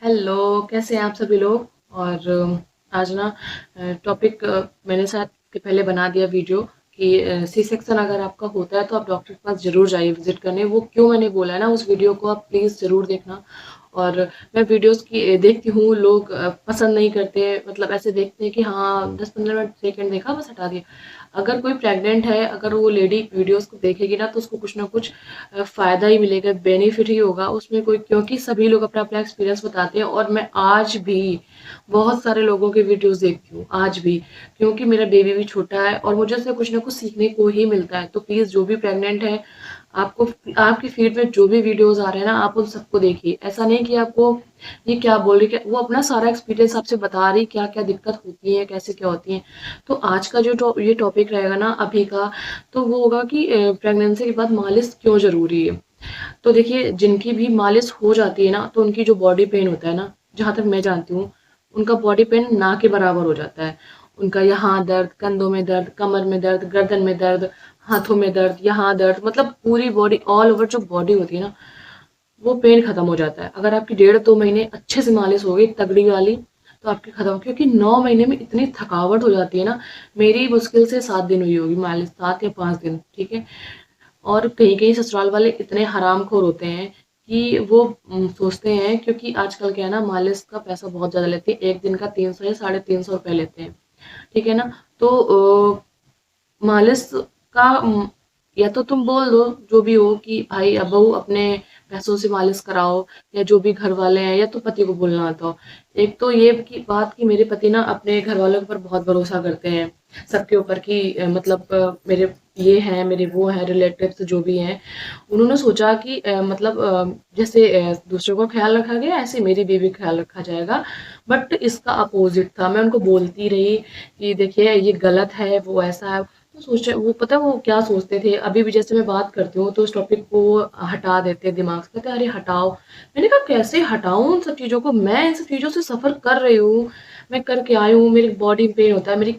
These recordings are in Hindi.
हेलो, कैसे हैं आप सभी लोग। और आज ना टॉपिक मैंने शायद के पहले बना दिया वीडियो कि सी सेक्शन अगर आपका होता है तो आप डॉक्टर के पास ज़रूर जाइए विजिट करने। वो क्यों मैंने बोला है ना, उस वीडियो को आप प्लीज़ ज़रूर देखना। और मैं वीडियोस की देखती हूँ, लोग पसंद नहीं करते, मतलब ऐसे देखते हैं कि हाँ 10-15 मिनट सेकंड देखा बस हटा दिया। अगर कोई प्रेग्नेंट है, अगर वो लेडी वीडियोस को देखेगी ना तो उसको कुछ ना कुछ फ़ायदा ही मिलेगा, बेनिफिट ही होगा उसमें कोई, क्योंकि सभी लोग अपना अपना एक्सपीरियंस बताते हैं। और मैं आज भी बहुत सारे लोगों के वीडियोस देखती हूँ आज भी, क्योंकि मेरा बेबी भी छोटा है और मुझे उससे कुछ ना कुछ सीखने को ही मिलता है। तो प्लीज़ जो भी प्रेग्नेंट है, आपको आपकी फीड में जो भी वीडियोस आ रहे हैं ना, आप उन सबको देखिए। ऐसा नहीं कि आपको ये क्या बोल रही है, वो अपना सारा एक्सपीरियंस आपसे बता रही क्या क्या दिक्कत होती है, कैसे क्या होती है। तो आज का जो ये टॉपिक रहेगा ना अभी का, तो वो होगा कि प्रेगनेंसी के बाद मालिश क्यों ज़रूरी है। तो देखिए, जिनकी भी मालिश हो जाती है ना तो उनकी जो बॉडी पेन होता है ना, जहाँ तक मैं जानती हूँ, उनका बॉडी पेन ना के बराबर हो जाता है। उनका यहाँ दर्द, कंधों में दर्द, कमर में दर्द, गर्दन में दर्द, हाथों में दर्द, यहाँ दर्द, मतलब पूरी बॉडी, ऑल ओवर जो बॉडी होती है ना, वो पेन खत्म हो जाता है। अगर आपकी 1.5-2 महीने अच्छे से मालिश हो गई तगड़ी वाली, तो आपकी खत्म, क्योंकि 9 महीने में इतनी थकावट हो जाती है ना। मेरी मुश्किल से 7 दिन हुई होगी मालिश, 7 या 5 दिन, ठीक है। और कहीं-कहीं ससुराल वाले इतने हरामखोर होते हैं कि वो सोचते हैं, क्योंकि आजकल क्या है ना, मालिश का पैसा बहुत ज़्यादा लेते हैं। 1 दिन का 300 या 350 रुपए लेते हैं, ठीक है ना। तो मालिश का या तो तुम बोल दो जो भी हो कि भाई अब बहू अपने पैसों से मालिश कराओ, या जो भी घर वाले हैं, या तो पति को बोलना आता हो। एक तो ये की बात कि मेरे पति ना अपने घर वालों के ऊपर बहुत भरोसा करते हैं, सबके ऊपर कि मतलब मेरे ये हैं, मेरे वो हैं, रिलेटिव्स जो भी हैं। उन्होंने सोचा कि मतलब जैसे दूसरों का ख्याल रखा गया, ऐसे मेरी बीवी का ख्याल रखा जाएगा। बट इसका अपोजिट था। मैं उनको बोलती रही कि देखिए ये गलत है, वो ऐसा है। तो सोच, वो पता है वो क्या सोचते थे, अभी भी जैसे मैं बात करती हूँ तो उस टॉपिक को वो हटा देते हैं दिमाग से, कहते हैं अरे हटाओ। मैंने कहा कैसे हटाऊं उन सब चीज़ों को, मैं इन सब चीज़ों से सफ़र कर रही हूँ, मैं करके आई हूँ। मेरी बॉडी पेन होता है, मेरी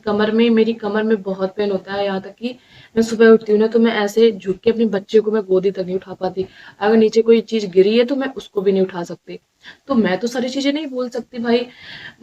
कमर में बहुत पेन होता है, यहाँ तक कि मैं सुबह उठती हूँ ना तो मैं ऐसे झुक के अपने बच्चे को मैं गोदी तक नहीं उठा पाती। अगर नीचे कोई चीज़ गिरी है तो मैं उसको भी नहीं उठा सकती। तो मैं तो सारी चीज़ें नहीं बोल सकती भाई।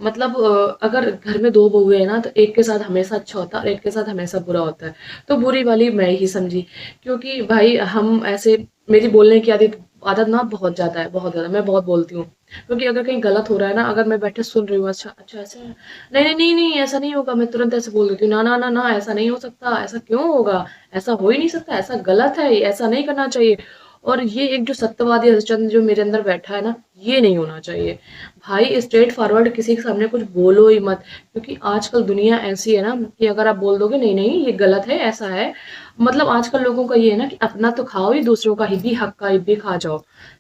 मतलब अगर घर में दो बहुएं हैं ना तो एक के साथ हमेशा अच्छा होता है और एक के साथ हमेशा बुरा होता है। तो बुरी वाली मैं ही समझी, क्योंकि भाई हम ऐसे, मेरी बोलने की आदत आदत ना बहुत ज़्यादा है, बहुत ज़्यादा, मैं बहुत बोलती हूँ। क्योंकि अगर कहीं गलत हो रहा है ना, अगर मैं बैठे सुन रही हूँ, अच्छा अच्छा ऐसा है, नहीं नहीं नहीं नहीं ऐसा नहीं होगा, मैं तुरंत ऐसे बोल देती हूँ, ना ना ना ना ऐसा नहीं हो सकता, ऐसा क्यों होगा, ऐसा हो ही नहीं सकता, ऐसा गलत है, ऐसा नहीं करना चाहिए। और ये एक जो सत्यवादी हरिश्चंद्र जो मेरे अंदर बैठा है ना, ये नहीं होना चाहिए। भाई स्ट्रेट फॉरवर्ड किसी के सामने कुछ बोलो ही मत, क्योंकि आजकल दुनिया ऐसी है ना कि अगर आप बोल दोगे नहीं नहीं ये गलत है, ऐसा है, मतलब आजकल लोगों का ये है ना कि अपना तो खाओ ही, दूसरों का ही भी हक का ही भी खा जाओ,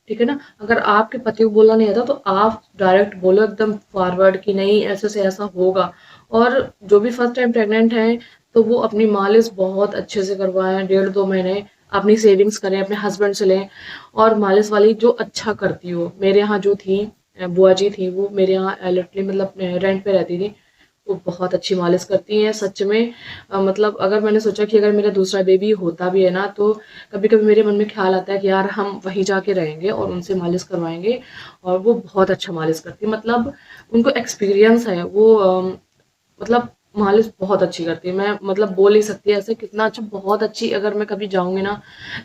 ठीक है ना। अगर आपके पति को बोलना नहीं आता तो आप डायरेक्ट बोलो एकदम फॉरवर्ड कि नहीं ऐसे से ऐसा होगा। और जो भी फर्स्ट टाइम प्रेग्नेंट हैं तो वो अपनी मालिश बहुत अच्छे से करवाएं, 1.5-2 महीने अपनी सेविंग्स करें, अपने हस्बैंड से लें। और मालिश वाली जो अच्छा करती हो, मेरे यहाँ जो थी बुआ जी थी, वो मेरे यहाँ लिटरली मतलब रेंट पे रहती थी, वो बहुत अच्छी मालिश करती हैं सच में। मतलब अगर मैंने सोचा कि अगर मेरा दूसरा बेबी होता भी है ना तो कभी कभी मेरे मन में ख्याल आता है कि यार हम वहीं जाके रहेंगे और उनसे मालिश करवाएंगे। और वो बहुत अच्छा मालिश करती है, मतलब उनको एक्सपीरियंस है वो, मतलब मालिश बहुत अच्छी करती है। मैं मतलब बोल नहीं सकती ऐसे कितना अच्छा, बहुत अच्छी। अगर मैं कभी जाऊंगी ना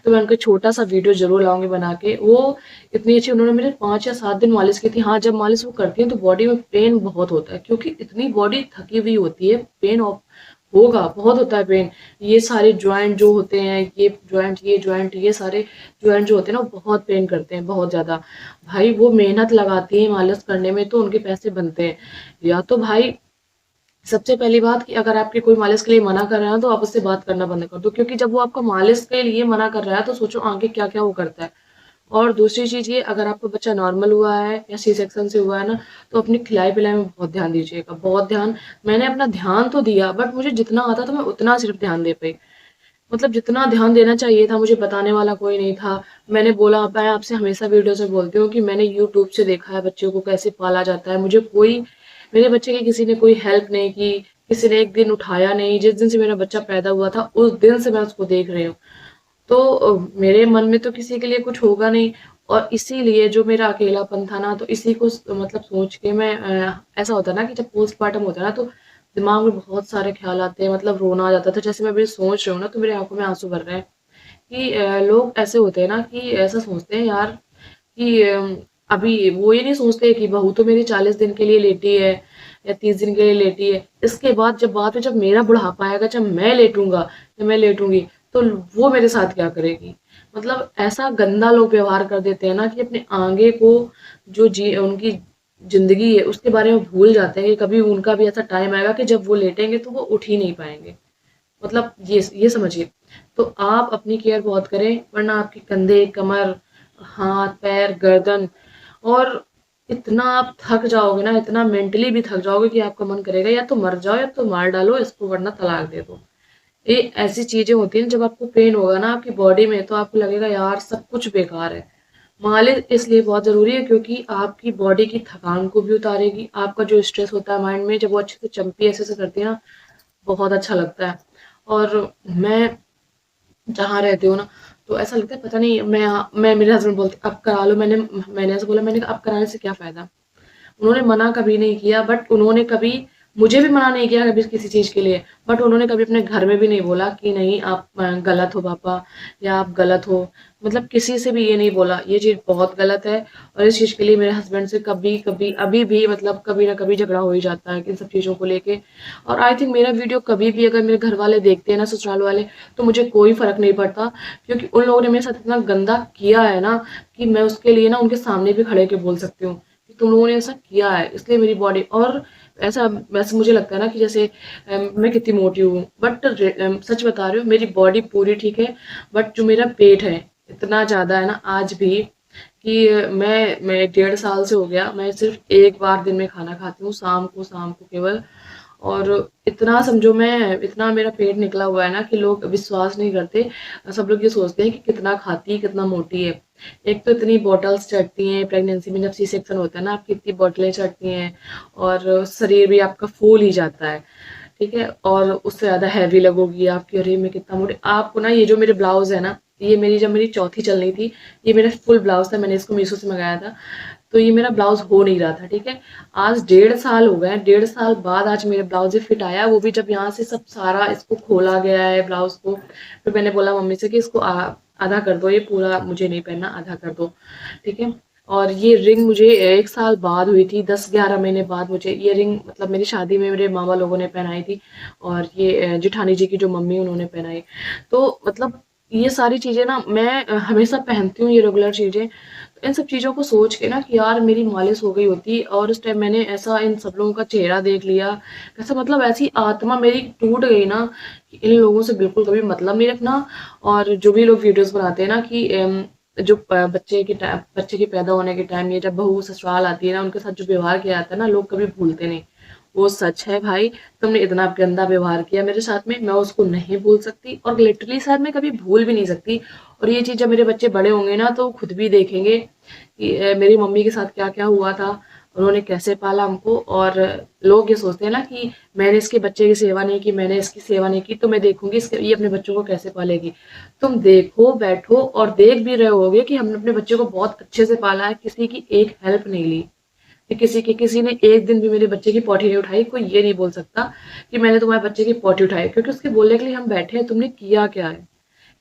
तो मैं उनका छोटा सा वीडियो जरूर लाऊंगी बना के। वो इतनी अच्छी, उन्होंने मेरे 5 या 7 दिन मालिश की थी। हाँ, जब मालिश वो करती हैं तो बॉडी में पेन बहुत होता है, क्योंकि इतनी बॉडी थकी हुई होती है, पेन होगा, बहुत होता है पेन। ये सारे ज्वाइंट जो होते हैं, ये ज्वाइंट ये सारे ज्वाइंट जो होते हैं ना, वो बहुत पेन करते हैं, बहुत ज़्यादा। भाई वो मेहनत लगाती है मालिश करने में तो उनके पैसे बनते हैं। या तो भाई सबसे पहली बात कि अगर आपके कोई मालिश के लिए मना कर रहा है तो आप उससे बात करना बंद कर दो, क्योंकि जब वो आपको मालिश के लिए मना कर रहा है तो सोचो आगे क्या क्या वो करता है। और दूसरी चीज़ ये, अगर आपका बच्चा नॉर्मल हुआ है या सी सेक्शन से हुआ है ना, तो अपनी खिलाई पिलाई में बहुत ध्यान दीजिएगा, बहुत ध्यान। मैंने अपना ध्यान तो दिया, बट मुझे जितना आता था मैं उतना सिर्फ ध्यान दे पाई। मतलब जितना ध्यान देना चाहिए था, मुझे बताने वाला कोई नहीं था। मैंने बोला, मैं आपसे हमेशा वीडियो से बोलती हूँ कि मैंने यूट्यूब से देखा है बच्चों को कैसे पाला जाता है। मुझे कोई, मेरे बच्चे की किसी ने कोई हेल्प नहीं की, किसी ने एक दिन उठाया नहीं। जिस दिन से मेरा बच्चा पैदा हुआ था उस दिन से मैं उसको देख रही हूँ। तो मेरे मन में तो किसी के लिए कुछ होगा नहीं। और इसीलिए जो मेरा अकेलापन था ना, तो इसी को मतलब सोच के मैं ऐसा होता है ना कि जब पोस्टमार्टम होता है ना, तो दिमाग में बहुत सारे ख्याल आते हैं, मतलब रोना आ जाता था। जैसे मैं अभी सोच रही हूँ ना, तो मेरी आंखों में आंसू भर रहे हैं कि लोग ऐसे होते हैं ना कि ऐसा सोचते हैं यार कि अभी वो ये नहीं सोचते कि बहू तो मेरी 40 दिन के लिए लेटी है या 30 दिन के लिए लेटी है, इसके बाद जब मेरा बुढ़ापा आएगा, जब मैं लेटूंगा या मैं लेटूंगी, तो वो मेरे साथ क्या करेगी। मतलब ऐसा गंदा लोग व्यवहार कर देते हैं ना कि अपने आगे को जो जी उनकी जिंदगी है उसके बारे में भूल जाते हैं कि कभी उनका भी ऐसा टाइम आएगा कि जब वो लेटेंगे तो वो उठ ही नहीं पाएंगे। मतलब ये समझिए। तो आप अपनी केयर बहुत करें, वरना आपके कंधे, कमर, हाथ, पैर, गर्दन और इतना आप थक जाओगे ना, इतना मेंटली भी थक जाओगे कि आपका मन करेगा या तो मर जाओ या तो मार डालो इसको, वरना तलाक दे दो। ये ऐसी चीजें होती हैं, जब आपको पेन होगा ना आपकी बॉडी में, तो आपको लगेगा यार सब कुछ बेकार है। मालिश इसलिए बहुत ज़रूरी है क्योंकि आपकी बॉडी की थकान को भी उतारेगी। आपका जो स्ट्रेस होता है माइंड में, जब वो अच्छे से चंपी ऐसे करती है ना, बहुत अच्छा लगता है। और मैं जहाँ रहती हूँ ना, तो ऐसा लगता है पता नहीं, मैं मेरे हस्बैंड बोलते अब करा लो। मैंने ऐसा बोला, मैंने कहा अब कराने से क्या फ़ायदा। उन्होंने मना कभी नहीं किया, बट उन्होंने कभी मुझे भी मना नहीं किया कभी किसी चीज़ के लिए। बट उन्होंने कभी अपने घर में भी नहीं बोला कि नहीं आप गलत हो पापा, या आप गलत हो। मतलब किसी से भी ये नहीं बोला, ये चीज़ बहुत गलत है। और इस चीज़ के लिए मेरे हस्बैंड से कभी कभी अभी भी मतलब कभी ना कभी झगड़ा हो ही जाता है इन सब चीज़ों को लेके। और आई थिंक मेरा वीडियो कभी भी अगर मेरे घर वाले देखते हैं ना, ससुराल वाले, तो मुझे कोई फर्क नहीं पड़ता, क्योंकि उन लोगों ने मेरे साथ इतना गंदा किया है ना कि मैं उसके लिए ना उनके सामने भी खड़े के बोल सकती हूँ कि तुम लोगों ने ऐसा किया है, इसलिए मेरी बॉडी। और ऐसा वैसे मुझे लगता है ना कि जैसे मैं कितनी मोटी हूँ, बट सच बता रही हूँ मेरी बॉडी पूरी ठीक है। बट जो मेरा पेट है इतना ज़्यादा है ना आज भी कि मैं 1.5 साल से हो गया, मैं सिर्फ एक बार दिन में खाना खाती हूँ, शाम को केवल। और इतना समझो, मैं इतना मेरा पेट निकला हुआ है ना कि लोग विश्वास नहीं करते। सब लोग ये सोचते हैं कि कितना खाती है, कितना मोटी है। एक तो इतनी बॉटल्स चढ़ती हैं प्रेगनेंसी में, जब सी सेक्शन होता है ना आपकी इतनी बॉटलें चढ़ती हैं, और शरीर भी आपका फूल ही जाता है। ठीक है, और उससे ज़्यादा हैवी लगोगी आपकी, अरे मैं कितना मोटी। आपको ना ये जो मेरे ब्लाउज है ना, ये मेरी जब मेरी चौथी चल रही थी, ये मेरा फुल ब्लाउज था, मैंने इसको मीशो से मंगाया था। तो ये मेरा ब्लाउज हो नहीं रहा था, ठीक है। आज 1.5 साल हो गए, 1.5 साल बाद आज मेरे ब्लाउज ये फिट आया, वो भी जब यहाँ से सब सारा इसको खोला गया है ब्लाउज को। फिर मैंने बोला मम्मी से कि इसको आधा कर दो, ये पूरा मुझे नहीं पहनना, आधा कर दो, ठीक है। और ये रिंग मुझे 1 साल बाद हुई थी, 10-11 महीने बाद मुझे ये रिंग, मतलब मेरी शादी में मेरे मामा लोगों ने पहनाई थी, और ये जिठानी जी की जो मम्मी उन्होंने पहनाई। तो मतलब ये सारी चीज़ें ना मैं हमेशा पहनती हूँ, ये रेगुलर चीज़ें। इन सब चीज़ों को सोच के ना कि यार मेरी मालिश हो गई होती, और उस टाइम मैंने ऐसा इन सब लोगों का चेहरा देख लिया, ऐसा मतलब ऐसी आत्मा मेरी टूट गई ना कि इन लोगों से बिल्कुल कभी मतलब नहीं रखना। और जो भी लोग वीडियोस बनाते हैं ना कि जो बच्चे के पैदा होने के टाइम, ये जब बहू ससुराल आती है ना, उनके साथ जो व्यवहार किया जाता है ना, लोग कभी भूलते नहीं। वो सच है भाई, तुमने इतना गंदा व्यवहार किया मेरे साथ में, मैं उसको नहीं भूल सकती, और लिटरली शायद मैं कभी भूल भी नहीं सकती। और ये चीज़ जब मेरे बच्चे बड़े होंगे ना, तो खुद भी देखेंगे कि मेरी मम्मी के साथ क्या क्या हुआ था, उन्होंने कैसे पाला हमको। और लोग ये सोचते हैं ना कि मैंने इसके बच्चे की सेवा नहीं की, मैंने इसकी सेवा नहीं की, तो मैं देखूंगी इसके ये अपने बच्चों को कैसे पालेगी। तुम देखो बैठो और देख भी रहे होगे कि हमने अपने बच्चे को बहुत अच्छे से पाला है, किसी की एक हेल्प नहीं ली, कि किसी ने एक दिन भी मेरे बच्चे की पॉटी नहीं उठाई। कोई ये नहीं बोल सकता कि मैंने तुम्हारे बच्चे की पॉटी उठाई, क्योंकि उसके बोलने के लिए हम बैठे हैं, तुमने किया क्या है।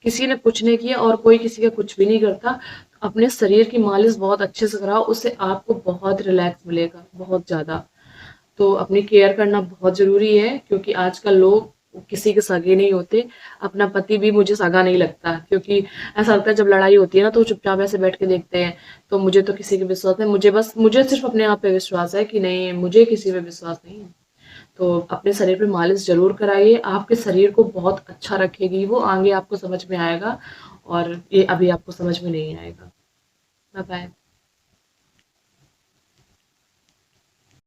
किसी ने कुछ नहीं किया, और कोई किसी का कुछ भी नहीं करता। अपने शरीर की मालिश बहुत अच्छे से कराओ, उससे आपको बहुत रिलैक्स मिलेगा, बहुत ज़्यादा। तो अपनी केयर करना बहुत ज़रूरी है, क्योंकि आजकल लोग किसी के सगे नहीं होते। अपना पति भी मुझे सगा नहीं लगता, क्योंकि ऐसा लगता है जब लड़ाई होती है ना, तो चुपचाप ऐसे बैठ के देखते हैं। तो मुझे तो किसी के विश्वास नहीं, मुझे सिर्फ अपने आप पे विश्वास है कि नहीं, मुझे किसी पे विश्वास नहीं है। तो अपने शरीर पे मालिश ज़रूर कराइए, आपके शरीर को बहुत अच्छा रखेगी वो, आगे आपको समझ में आएगा, और ये अभी आपको समझ में नहीं आएगा। Bye bye.